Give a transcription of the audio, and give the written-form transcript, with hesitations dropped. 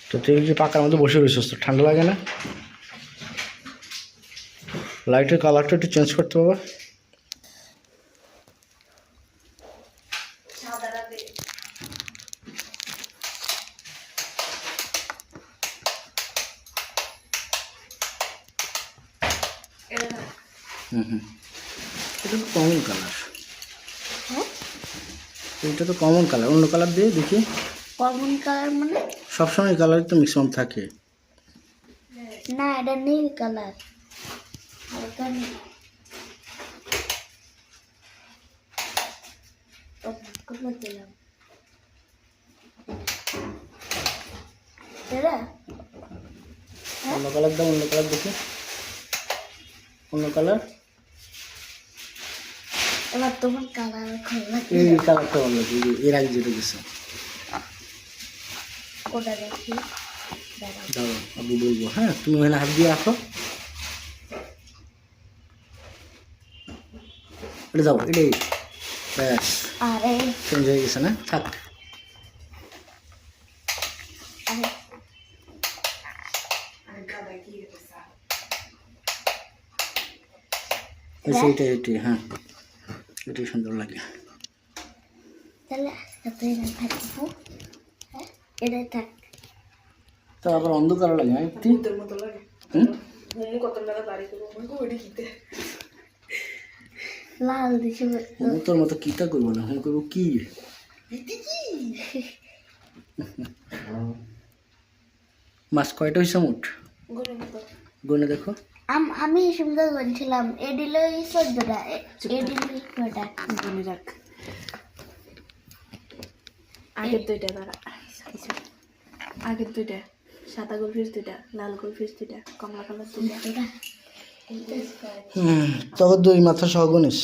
তো তুই যে পাকার মধ্যে বসে রয়েছিস, তো ঠান্ডা লাগে না? লাইটের কালারটা একটু চেঞ্জ করতে বাবা। এটা তো কমন কালার, এটা তো কমন কালার, অন্য কালার দিয়ে দেখি। কমন কালার মানে? সবসময় কালার তো ম্যাক্সিমাম থাকে না, এটা নীল কালার। হালকা নীল। দিলাম অন্য কালার দাও, অন্য কালার দেখি, অন্য কালার। এবার তোমার কালার এই কালারটা ভালো লাগে, এর আগে যেটা গেছে। ওটা দেখি, দাও আবু বলবো। হ্যাঁ, তুমি ওখানে হাত দিয়ে রাখো। এটা দাও, এটাই ব্যাস। আরে চেঞ্জ হয়ে গেছে না? থাক। এটাই এটাই, হ্যাঁ এটাই সুন্দর লাগে। তাহলে তুই না থাকবো, হ্যাঁ এটাই থাক। তো আবার অন্ধকার লাগে না একটু? লাল দেখে তোর মতো কিতা করবো না, হুম করবো কি? মাছ কয়টা হয়েছে মোট গুনে দেখো। আমি সুন্দর বলছিলাম এডিল 14টা, এডিল কয়টা গুনে রাখ। আগের দুইটা দাঁড়া, আগের দুইটা সাদা গোলফিশ দুইটা, লাল গোলফিশ দুইটা, কমলা কালার দুইটা। তখন দুই মাথা সহ গুনিস।